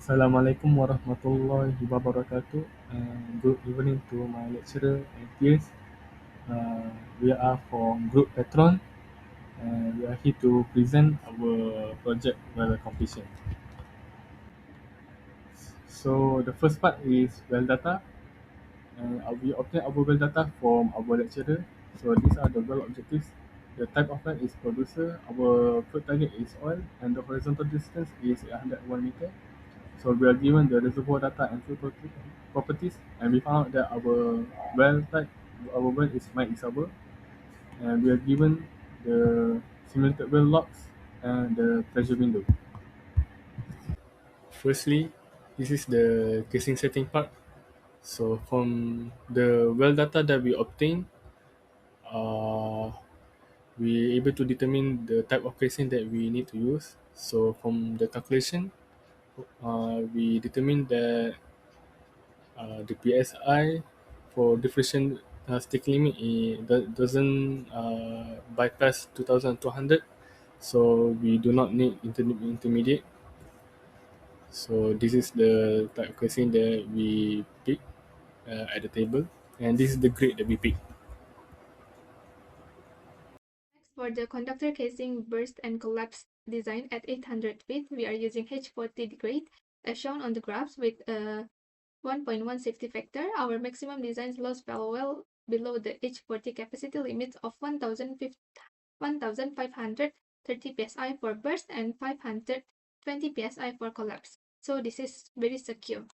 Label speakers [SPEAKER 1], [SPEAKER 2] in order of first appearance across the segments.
[SPEAKER 1] Assalamualaikum warahmatullahi wabarakatuh. Good evening to my lecturer and peers. We are from Group Petrone and we are here to present our project well completion. So the first part is well data. We obtain our well data from our lecturer. So these are the well objectives. The type of well is producer. Our flow target is oil and the horizontal distance is 101 meter. So we are given the reservoir data and field properties, and we found out that well type, our well is Mike Isabel, and we are given the simulated well logs and the pressure window. Firstly, this is the casing setting part. So from the well data that we obtain, uh, we able to determine the type of casing that we need to use. So from the calculation, we determine that the PSI for diffusion stick limit doesn't bypass 2200, so we do not need intermediate. So this is the type of casing that we pick at the table, and this is the grade that we pick.
[SPEAKER 2] Next, for the conductor casing burst and collapse design at 800 feet, we are using H40 grade as shown on the graphs with a 1.1 safety factor. Our maximum design loss fell well below the H40 capacity limits of 1530 psi for burst and 520 psi for collapse. So this is very secure.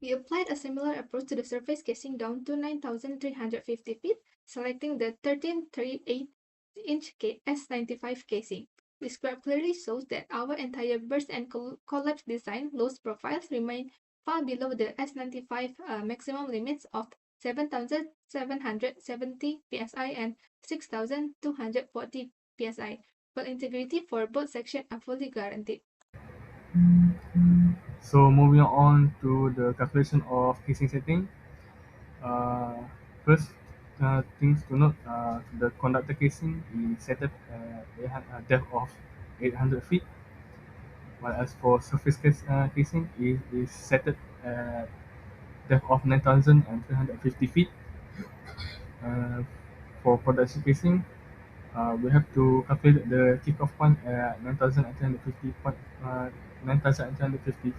[SPEAKER 2] We applied a similar approach to the surface casing down to 9,350 feet, selecting the 13.38-inch S95 casing. This graph clearly shows that our entire burst and collapse design loss profiles remain far below the S95 maximum limits of 7,770 psi and 6,240 psi, but integrity for both sections are fully guaranteed.
[SPEAKER 1] So moving on to the calculation of casing setting. Uh, First things to note, the conductor casing is set at a depth of 800 feet, while as for surface casing is set at depth of 9,350 feet. Uh, for production casing, we have to calculate the kickoff point at 9,850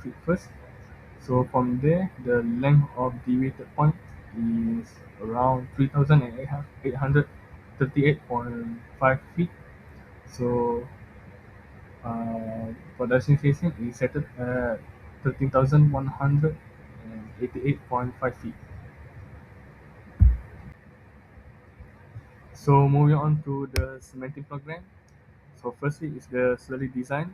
[SPEAKER 1] feet first. So from there, the length of the weighted point is around 3,838.5 feet. So production casing is set at 13,188.5 feet. So moving on to the cementing program. So firstly is the slurry design.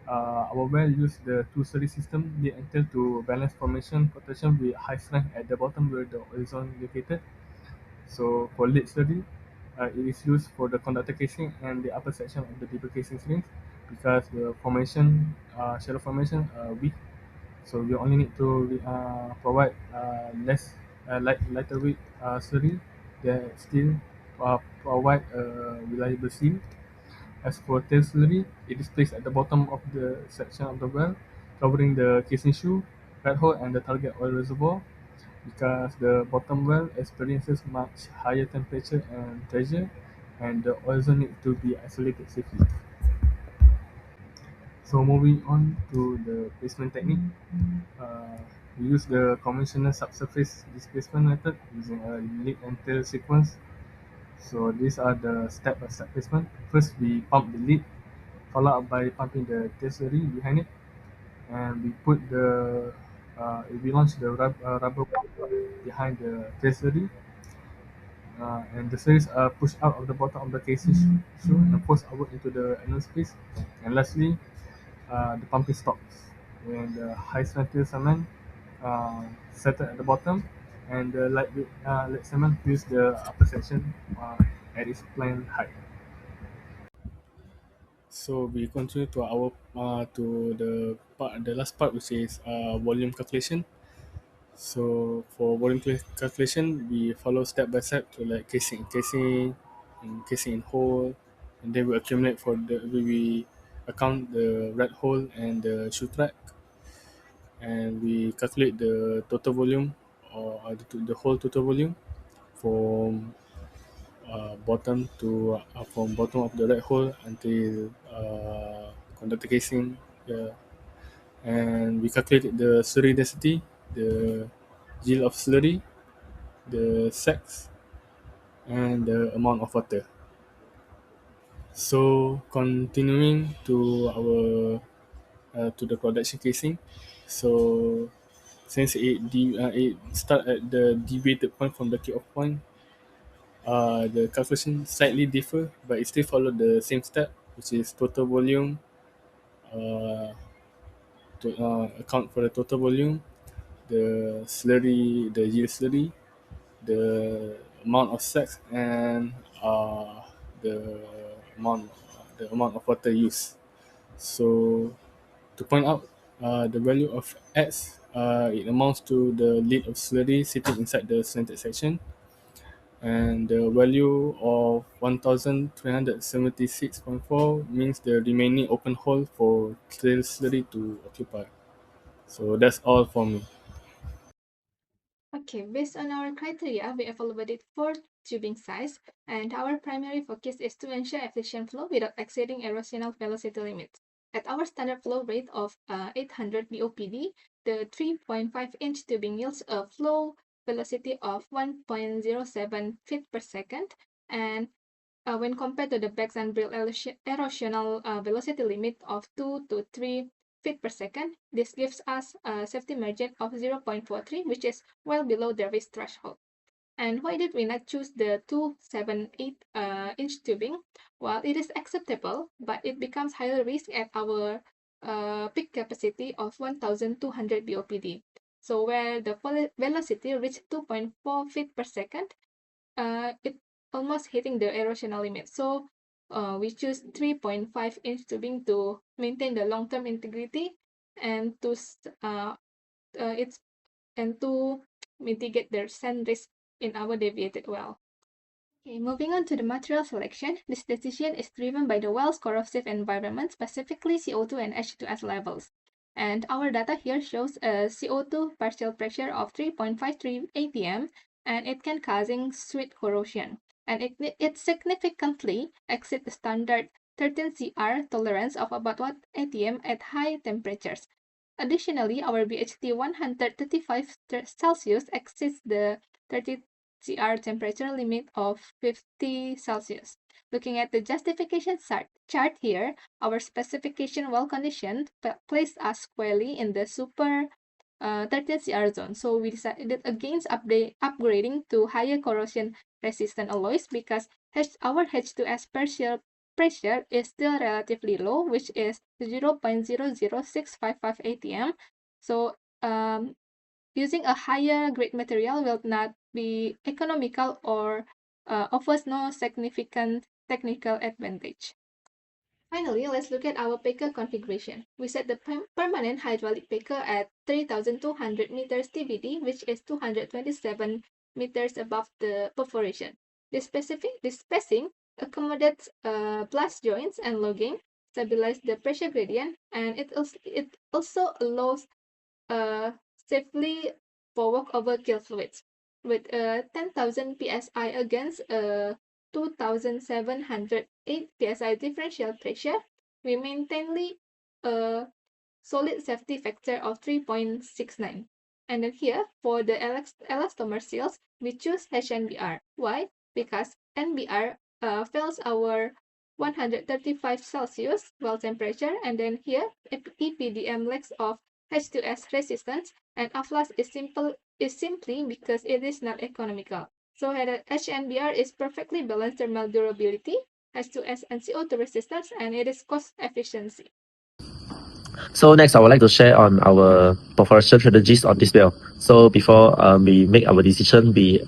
[SPEAKER 1] Our well use the two slurry system. They entail to balance formation protection with high strength at the bottom where the horizon located. So for lead slurry, it is used for the conductor casing and the upper section of the deeper casing strings because the formation, shallow formation, weak. So we only need to provide lighter weight slurry that still provide a reliable seal. As for tail slurry, it is placed at the bottom of the section of the well, covering the casing shoe, rat hole, and the target oil reservoir because the bottom well experiences much higher temperature and pressure, and the oil zone needs to be isolated safely. So moving on to the placement technique, uh, we use the conventional subsurface displacement method using a lead and tail sequence. So these are the step-by-step placement. First, we pump the lead, followed up by pumping the tail slurry behind it, and we launch the rubber behind the tail slurry, and the slurries are pushed out of the bottom of the casing shoe and forced outward into the anal space. And lastly, the pumping stops when the high strength cement settled at the bottom, and the light cement fills the upper section at its planned height. So we continue to the last part, which is volume calculation. So for calculation, we follow step by step to like casing in hole, and then we accumulate we account the rat hole and the shoe track. and we calculate the total volume or the whole total volume from from bottom of the red hole until conductor casing. Yeah. And we calculated the slurry density, the yield of slurry, the sex, and the amount of water. So continuing to to the production casing. So since it start at the deviated point from the kickoff point, the calculation slightly differ, but it still follow the same step, which is total volume, uh, to account for the total volume, the slurry, the yield slurry, the amount of sex, and the the amount of water used. So to point out the value of X, it amounts to the lid of slurry sitting inside the slanted section, and the value of 1376.4 means the remaining open hole for trail slurry to occupy. So that's all for me.
[SPEAKER 2] Okay, based on our criteria, we evaluated four tubing size, and our primary focus is to ensure efficient flow without exceeding erosional velocity limits. At our standard flow rate of 800 BOPD, the 3.5-inch tubing yields a flow velocity of 1.07 feet per second, and when compared to the Beck's and Brill erosional velocity limit of 2 to 3 feet per second, this gives us a safety margin of 0.43, which is well below the risk threshold. And why did we not choose the 278 inch tubing? Well, it is acceptable, but it becomes higher risk at our peak capacity of 1,200 BOPD. So where the velocity reached 2.4 feet per second, it almost hitting the erosional limit. So we choose 3.5-inch tubing to maintain the long-term integrity and to it's and to mitigate the sand risk in our deviated well. Okay, moving on to the material selection, this decision is driven by the well's corrosive environment, specifically CO2 and H2S levels. And our data here shows a CO2 partial pressure of 3.53 atm, and it can causing sweet corrosion. And it significantly exceeds the standard 13 CR tolerance of about 1 atm at high temperatures. Additionally, our BHT 135 Celsius exceeds the 30 CR temperature limit of 50 Celsius. Looking at the justification chart here, our specification well conditioned placed us squarely in the super 13 CR zone. So we decided against upgrading to higher corrosion resistant alloys because our H2S pressure is still relatively low, which is 0.00655 atm. So using a higher grade material will not be economical or offers no significant technical advantage. Finally, let's look at our packer configuration. We set the permanent hydraulic packer at 3,200 meters TVD, which is 227 meters above the perforation. This spacing accommodates blast joints and logging, stabilize the pressure gradient, and it also allows safely for walkover kill fluids. With 10,000 psi against 2,708 psi differential pressure, we maintain a solid safety factor of 3.69. And then here, for the elastomer seals, we choose HNBR. Why? Because NBR fails our 135 Celsius well temperature, and then here, EPDM lacks of H2S resistance, and AFLAS is simply because it is not economical. So HNBR is perfectly balanced thermal durability, H2S and CO2 resistance, and it is cost efficiency.
[SPEAKER 3] So next, I would like to share on our perforation strategies on this well. So before we make our decision, we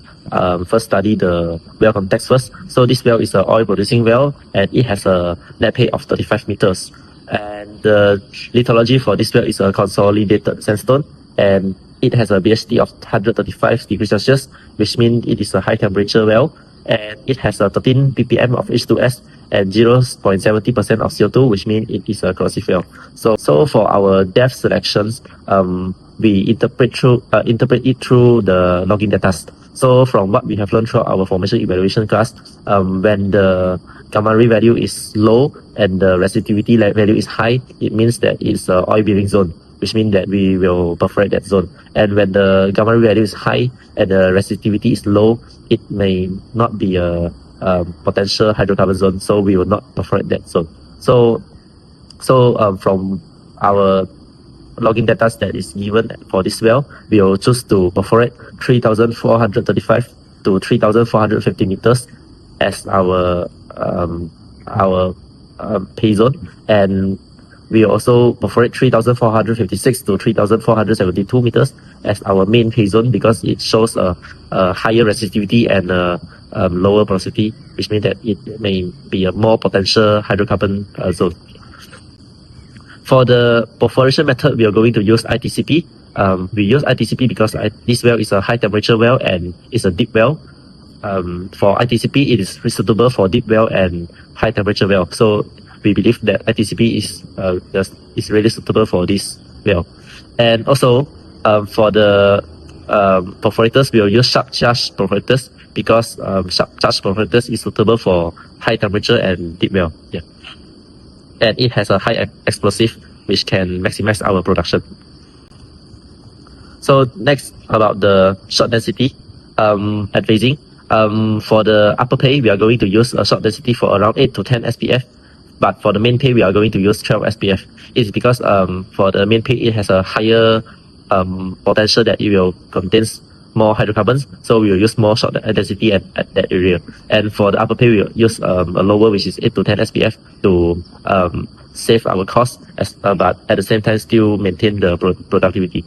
[SPEAKER 3] first study the well context first. So this well is an oil-producing well, and it has a net pay of 35 meters. And the lithology for this well is a consolidated sandstone, and it has a BHT of 135 degrees Celsius, which means it is a high temperature well, and it has a 13 ppm of H2S and 0.70% of CO2, which means it is a corrosive well. So for our depth selections, we interpret it through the logging data. So from what we have learned through our formation evaluation class, when the gamma ray value is low and the resistivity value is high, it means that it's an oil bearing zone, which means that we will perforate that zone. And when the gamma ray value is high and the resistivity is low, it may not be a potential hydrocarbon zone, so we will not perforate that zone. So from our logging data that is given for this well, we will choose to perforate 3,435 to 3,450 meters as our pay zone, and we also perforate 3,456 to 3,472 meters as our main pay zone because it shows a higher resistivity and a lower porosity, which means that it may be a more potential hydrocarbon zone. For the perforation method, we are going to use ITCP. We use ITCP because this well is a high temperature well and it's a deep well. For ITCP, it is suitable for deep well and high temperature well. So we believe that ITCP is really suitable for this well. And also for the perforators, we will use sharp charge perforators because sharp charge perforators is suitable for high temperature and deep well. Yeah. And it has a high explosive which can maximize our production. So next, about the shot density and phasing. For the upper pay, we are going to use a shot density for around 8 to 10 SPF, but for the main pay, we are going to use 12 SPF. It's because for the main pay, it has a higher potential that it will contain more hydrocarbons, so we will use more shot density at that area. And for the upper pay, we will use a lower, which is 8 to 10 SPF to save our costs, but at the same time still maintain the productivity.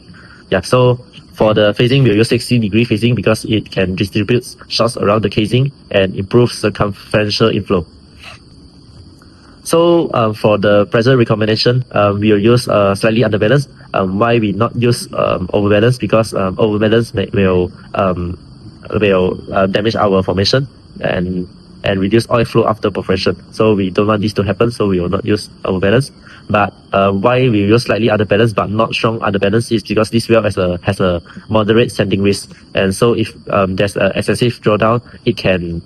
[SPEAKER 3] Yeah, so for the phasing, we'll use 60-degree phasing because it can distribute shots around the casing and improve circumferential inflow. So for the pressure recombination, we will use slightly underbalance. Why we not use overbalance? Because overbalance will damage our formation and reduce oil flow after perforation. So we don't want this to happen, so we will not use overbalance. But why we use slightly underbalance but not strong underbalance is because this well has a moderate sanding risk, and so if there's an excessive drawdown, it can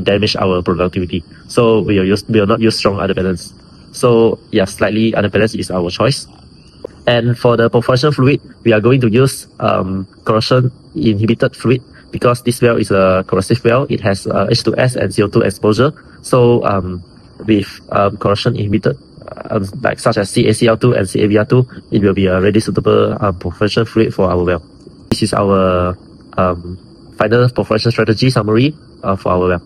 [SPEAKER 3] damage our productivity. So we will not use strong underbalance. So yeah, slightly underbalance is our choice. And for the perforation fluid, we are going to use corrosion inhibited fluid because this well is a corrosive well. It has H2S and CO2 exposure. So with corrosion inhibited, like such as CaCl2 and CaBr2, it will be a really suitable perforation fluid for our well. This is our final perforation strategy summary for our well.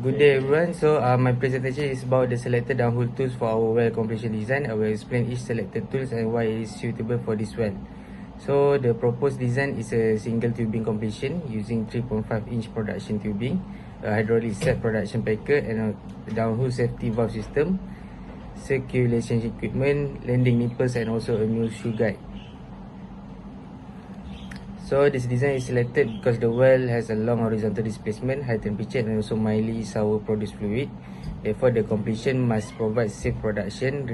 [SPEAKER 4] Good day everyone. So my presentation is about the selected downhole tools for our well completion design. I will explain each selected tools and why it is suitable for this well. So the proposed design is a single tubing completion using 3.5-inch production tubing, a hydraulic set production packer, and a downhole safety valve system, circulation equipment, landing nipples, and also a mule shoe guide. So this design is selected because the well has a long horizontal displacement, high temperature, and also mildly sour produced fluid. Therefore, the completion must provide safe production,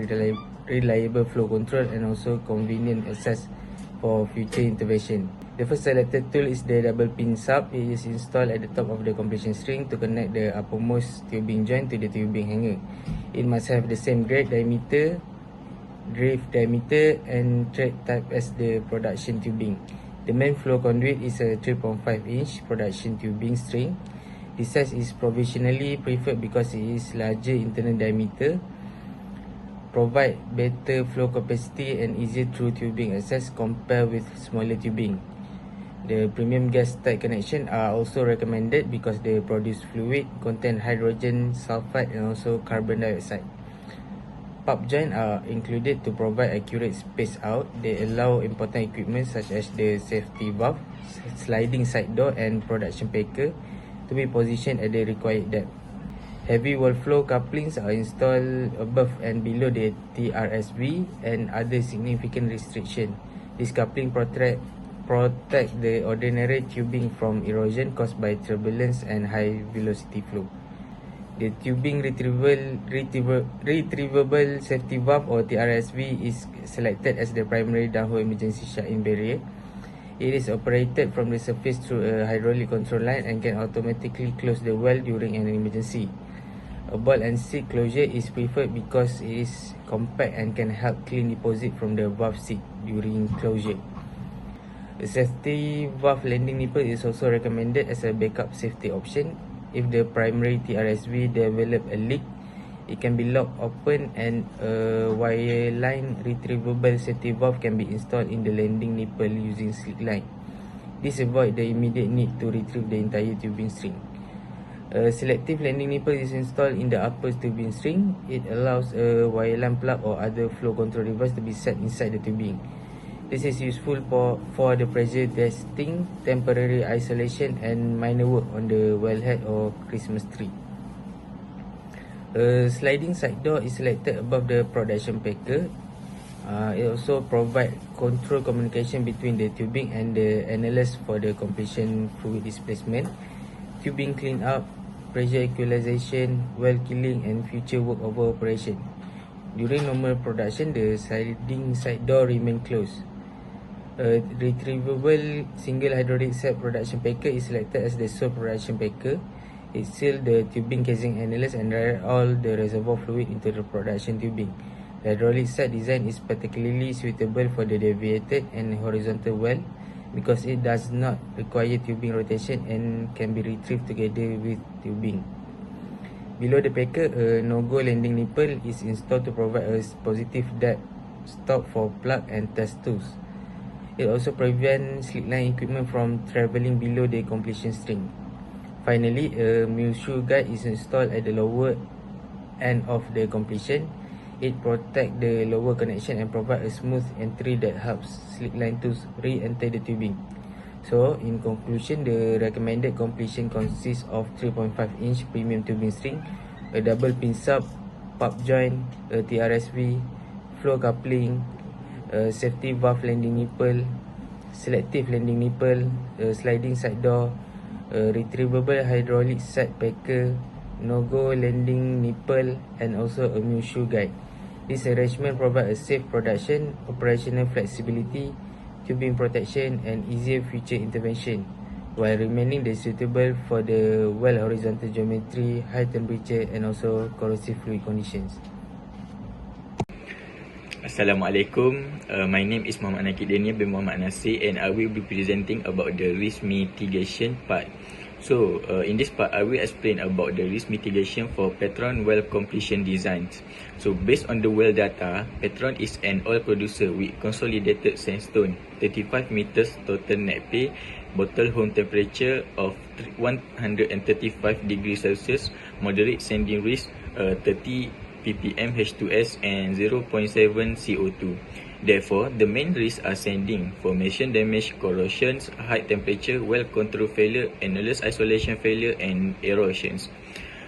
[SPEAKER 4] reliable flow control, and also convenient access for future intervention. The first selected tool is the double pin sub. It is installed at the top of the completion string to connect the uppermost tubing joint to the tubing hanger. It must have the same drift diameter, and thread type as the production tubing. The main flow conduit is a 3.5-inch production tubing string. This size is provisionally preferred because it is larger internal diameter, provide better flow capacity and easier through tubing access compared with smaller tubing. The premium gas tight connection are also recommended because the produced fluid contain hydrogen sulfide and also carbon dioxide. Pump joints are included to provide accurate space out. They allow important equipment such as the safety valve, sliding side door, and production packer to be positioned at the required depth. Heavy wall flow couplings are installed above and below the TRSV and other significant restriction. This coupling protect the ordinary tubing from erosion caused by turbulence and high velocity flow. The tubing retrievable safety valve or TRSV is selected as the primary downhole emergency shut-in barrier. It is operated from the surface through a hydraulic control line and can automatically close the well during an emergency. A ball and seat closure is preferred because it is compact and can help clean deposit from the valve seat during closure. A safety valve landing nipple is also recommended as a backup safety option. If the primary TRSV develop a leak, it can be locked open and a wireline retrievable safety valve can be installed in the landing nipple using slick line. This avoids the immediate need to retrieve the entire tubing string. A selective landing nipple is installed in the upper tubing string. It allows a wireline plug or other flow control device to be set inside the tubing. This is useful for the pressure testing, temporary isolation and minor work on the wellhead or Christmas tree. A sliding side door is selected above the production packer. It also provides control communication between the tubing and the annulus for the completion fluid displacement, tubing cleanup, pressure equalization, well killing and future workover operation. During normal production, the sliding side door remain closed. A retrievable single hydraulic set production packer is selected as the sole production packer. It seals the tubing casing annulus and direct all the reservoir fluid into the production tubing. The hydraulic set design is particularly suitable for the deviated and horizontal well because it does not require tubing rotation and can be retrieved together with tubing. Below the packer, a no-go landing nipple is installed to provide a positive depth stop for plug and test tools. It also prevents slickline equipment from travelling below the completion string. Finally, a mule shoe guide is installed at the lower end of the completion. It protects the lower connection and provides a smooth entry that helps slickline tools re-enter the tubing. So, in conclusion, the recommended completion consists of 3.5-inch premium tubing string, a double pin sub, pub joint, a TRSV, flow coupling, a safety valve landing nipple, selective landing nipple, a sliding side door, a retrievable hydraulic set packer, no-go landing nipple and also a mule shoe guide. This arrangement provides a safe production, operational flexibility, tubing protection and easier future intervention while remaining suitable for the well horizontal geometry, high temperature and also corrosive fluid conditions.
[SPEAKER 5] Assalamualaikum. My name is Muhammad Danial bin Muhammad Nasir and I will be presenting about the risk mitigation part. So, in this part, I will explain about the risk mitigation for Petrone well completion designs. So, based on the well data, Petrone is an oil producer with consolidated sandstone, 35 meters total net pay, bottle home temperature of 135 degrees Celsius, moderate sanding risk, 30 ppm H2S and 0.7 CO2. Therefore, the main risks are sanding, formation damage, corrosions, high temperature, well control failure, annulus isolation failure and erosions.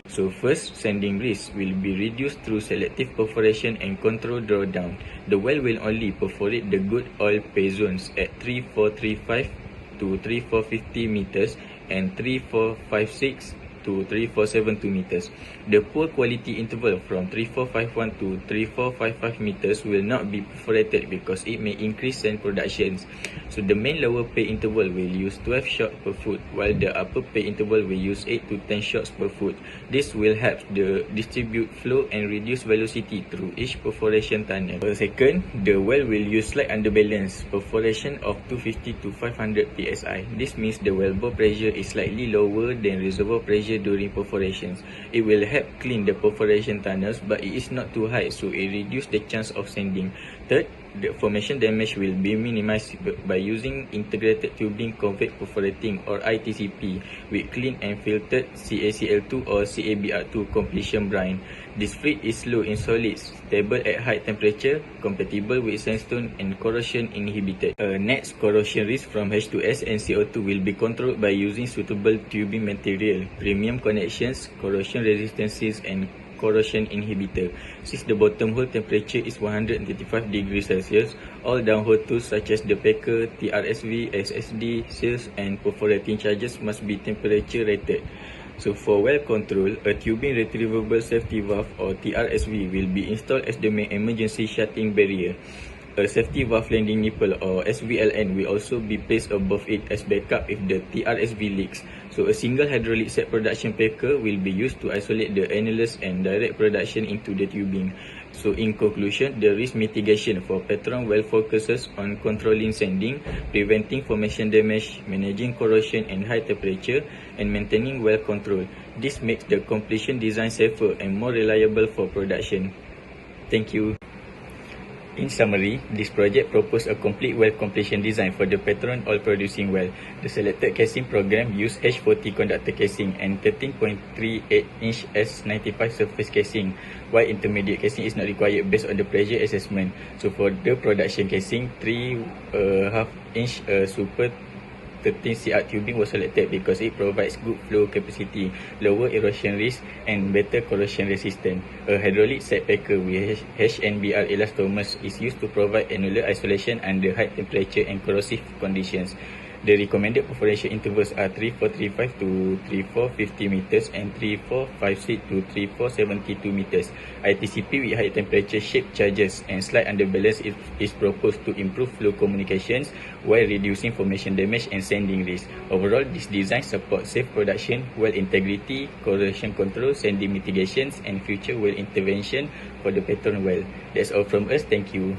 [SPEAKER 5] So first, sanding risk will be reduced through selective perforation and controlled drawdown. The well will only perforate the good oil pay zones at 3435 to 3450 meters and 3456 to 3472 meters. The poor quality interval from 3451 to 3455 meters will not be perforated because it may increase sand productions. So the main lower pay interval will use 12 shots per foot while the upper pay interval will use 8 to 10 shots per foot. This will help the distribute flow and reduce velocity through each perforation tunnel. Second, the well will use slight underbalance perforation of 250 to 500 psi. This means the wellbore pressure is slightly lower than reservoir pressure during perforations. It will help clean the perforation tunnels but it is not too high so it reduces the chance of sanding. Third, the formation damage will be minimized by using integrated tubing conveyed perforating or ITCP with clean and filtered CaCl2 or CaBr2 completion brine. This fluid is low in solids, stable at high temperature, compatible with sandstone and corrosion inhibited. Next, corrosion risk from H2S and CO2 will be controlled by using suitable tubing material, premium connections, corrosion resistances and corrosion inhibitor. Since the bottom hole temperature is 135 degrees Celsius, all downhole tools such as the packer, TRSV, SSD, seals and perforating charges must be temperature rated. So for well control, a tubing retrievable safety valve or TRSV will be installed as the main emergency shutting barrier. A safety valve landing nipple or SVLN will also be placed above it as backup if the TRSV leaks. So a single hydraulic set production packer will be used to isolate the annulus and direct production into the tubing. So in conclusion, the risk mitigation for Petrone well focuses on controlling sanding, preventing formation damage, managing corrosion and high temperature, and maintaining well control. This makes the completion design safer and more reliable for production. Thank you. In summary, this project proposed a complete well completion design for the Petrone oil producing well. The selected casing program used H40 conductor casing and 13.38-inch S95 surface casing, while intermediate casing is not required based on the pressure assessment. So for the production casing, 3.5-inch super 13CR tubing was selected because it provides good flow capacity, lower erosion risk and better corrosion resistance. A hydraulic set packer with HNBR elastomers is used to provide annular isolation under high temperature and corrosive conditions. The recommended perforation intervals are 3435 to 3450 meters and 3456 to 3472 meters. ITCP with high temperature shape charges and slight underbalance is proposed to improve flow communications while reducing formation damage and sanding risk. Overall, this design supports safe production, well integrity, corrosion control, sanding mitigations and future well intervention for the Petrone well. That's all from us. Thank you.